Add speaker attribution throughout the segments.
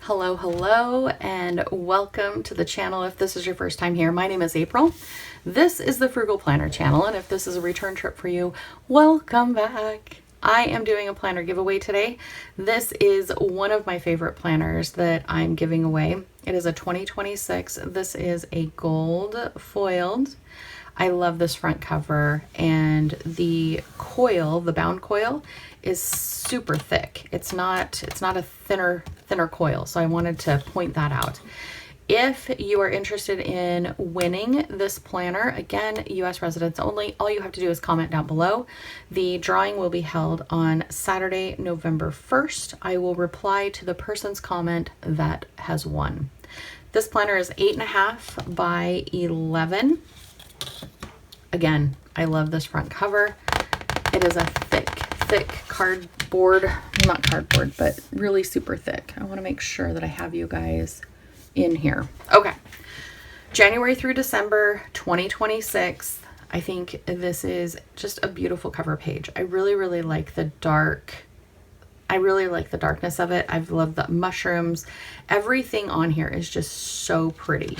Speaker 1: Hello, hello, and welcome to the channel. If this is your first time here, my name is April. This is the Frugal Planner channel, and if this is a return trip for you, welcome back. I am doing a planner giveaway today. This is one of my favorite planners that I'm giving away. It is a 2026. This is a gold foiled. I love this front cover, and the coil, the bound coil, is super thick. It's not a thinner coil, so I wanted to point that out. If you are interested in winning this planner, again, US residents only, all you have to do is comment down below. The drawing will be held on Saturday, November 1st. I will reply to the person's comment that has won. This planner is 8.5 by 11. Again, I love this front cover. It is a thick cardboard, not cardboard, but really super thick. I want to make sure that I have you guys in here. Okay, January through December 2026. I think this is just a beautiful cover page. I really like the dark. I really like the darkness of it. I've loved the mushrooms. Everything on here is just so pretty.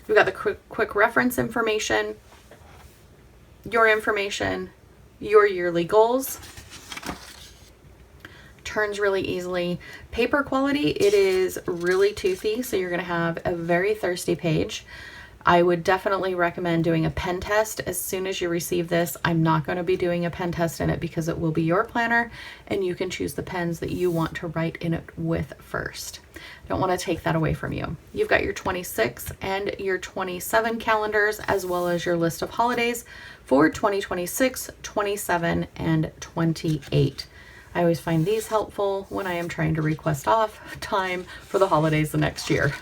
Speaker 1: We've got the quick reference information, your yearly goals. Turns really easily. Paper quality, it is really toothy, so you're going to have a very thirsty page. I would definitely recommend doing a pen test as soon as you receive this. I'm not going to be doing a pen test in it because it will be your planner, and you can choose the pens that you want to write in it with first. Don't want to take that away from you. You've got your 26 and your 27 calendars, as well as your list of holidays for 2026, 27, and 28. I always find these helpful when I am trying to request off time for the holidays the next year.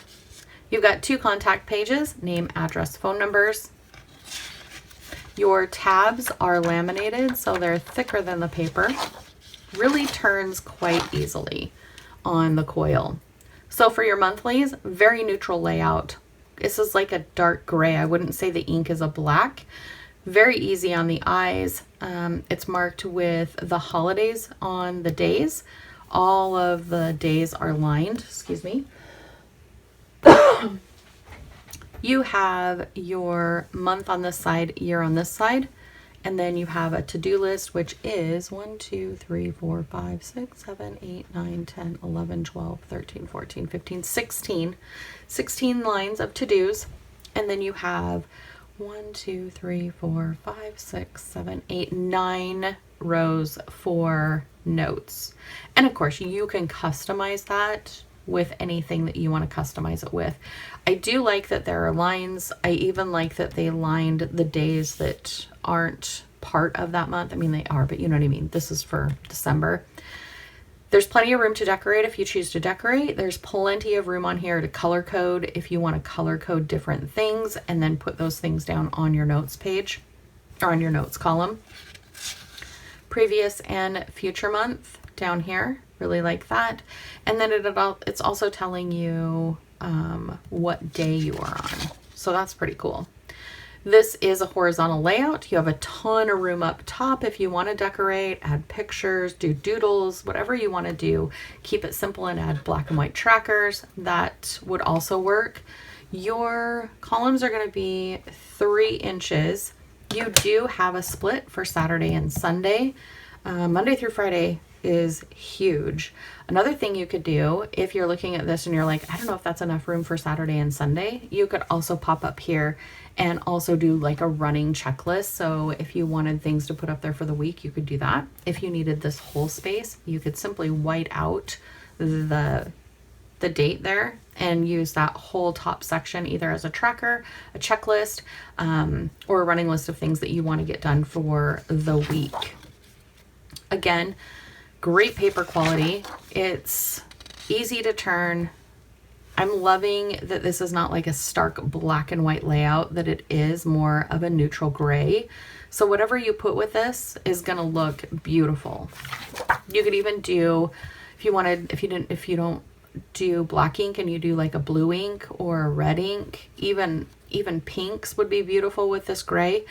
Speaker 1: You've got 2 contact pages, name, address, phone numbers. Your tabs are laminated, so they're thicker than the paper. Really turns quite easily on the coil. So for your monthlies, very neutral layout. This is like a dark gray. I wouldn't say the ink is a black. Very easy on the eyes. It's marked with the holidays on the days. All of the days are lined, excuse me. You have your month on this side, year on this side, and then you have a to-do list, which is 1, 2, 3, 4, 5, 6, 7, 8, 9, 10, 11, 12, 13, 14, 15, 16 lines of to-dos. And then you have 1, 2, 3, 4, 5, 6, 7, 8, 9 rows for notes. And of course, you can customize that with anything that you want to customize it with. I do like that there are lines. I even like that they lined the days that aren't part of that month. I mean, they are, but you know what I mean. This is for December. There's plenty of room to decorate if you choose to decorate. There's plenty of room on here to color code if you want to color code different things and then put those things down on your notes page or on your notes column. Previous and future month down here. Really like that. And then it's also telling you what day you are on. So that's pretty cool. This is a horizontal layout. You have a ton of room up top if you want to decorate, add pictures, do doodles, whatever you want to do. Keep it simple and add black and white trackers. That would also work. Your columns are going to be 3 inches. You do have a split for Saturday and Sunday. Monday through Friday is huge. Another thing you could do if you're looking at this and you're like, I don't know if that's enough room for Saturday and Sunday, you could also pop up here and also do like a running checklist. So if you wanted things to put up there for the week, you could do that. If you needed this whole space, you could simply white out the date there and use that whole top section either as a tracker, a checklist, or a running list of things that you want to get done for the week. Again, great paper quality. It's easy to turn. I'm loving that this is not like a stark black and white layout, that it is more of a neutral gray. So whatever you put with this is going to look beautiful. You could even do, if you don't do black ink and you do like a blue ink or a red ink, even pinks would be beautiful with this gray.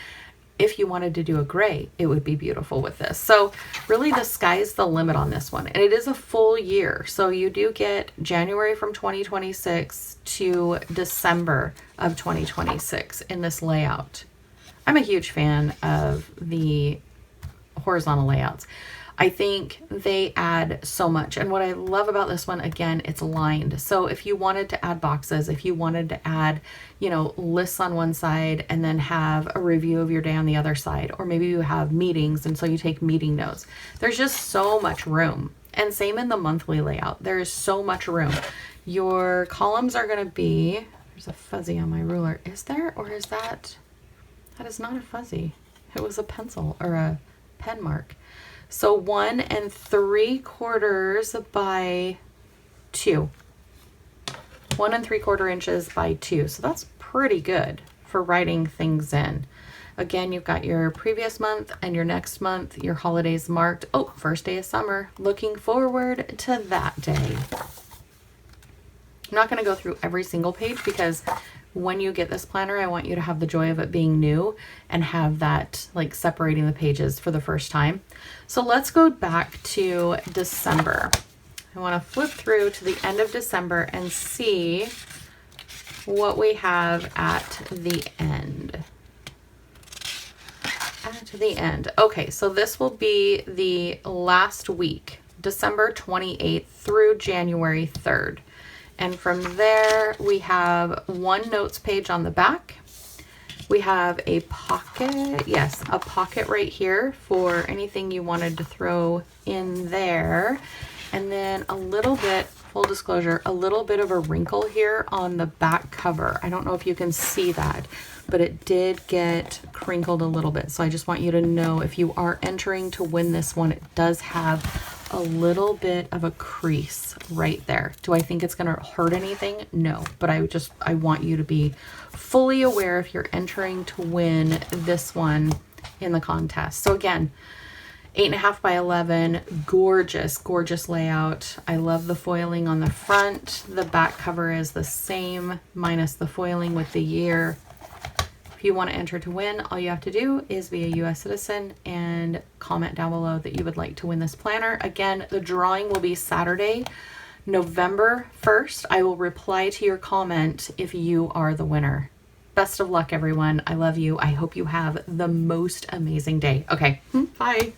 Speaker 1: if you wanted to do a gray, it would be beautiful with this. So really the sky's the limit on this one. And it is a full year. So you do get January from 2026 to December of 2026 in this layout. I'm a huge fan of the horizontal layouts. I think they add so much. And what I love about this one, again, it's lined. So if you wanted to add boxes, if you wanted to add, you know, lists on one side and then have a review of your day on the other side, or maybe you have meetings and so you take meeting notes, there's just so much room. And same in the monthly layout. There's so much room. Your columns are going to be, there's a fuzzy on my ruler. Is there, or is that is not a fuzzy. It was a pencil or a pen mark. So 1 3/4 by 2. 1 3/4 inches by 2. So that's pretty good for writing things in. Again, you've got your previous month and your next month, your holidays marked. Oh, first day of summer. Looking forward to that day. I'm not going to go through every single page because when you get this planner, I want you to have the joy of it being new and have that like separating the pages for the first time. So let's go back to December. I want to flip through to the end of December and see what we have at the end. At the end. Okay, so this will be the last week, December 28th through January 3rd. And from there, we have one notes page on the back. We have a pocket, yes, a pocket right here for anything you wanted to throw in there. And then a little bit, full disclosure, a little bit of a wrinkle here on the back cover. I don't know if you can see that, but it did get crinkled a little bit. So I just want you to know if you are entering to win this one, it does have a little bit of a crease right there. Do I think it's going to hurt anything? No, but I want you to be fully aware if you're entering to win this one in the contest. So again, 8.5 by 11, gorgeous, gorgeous layout. I love the foiling on the front. The back cover is the same minus the foiling with the year. If you want to enter to win, all you have to do is be a US citizen and comment down below that you would like to win this planner. Again, the drawing will be Saturday, November 1st. I will reply to your comment if you are the winner. Best of luck, everyone. I love you. I hope you have the most amazing day. Okay, bye.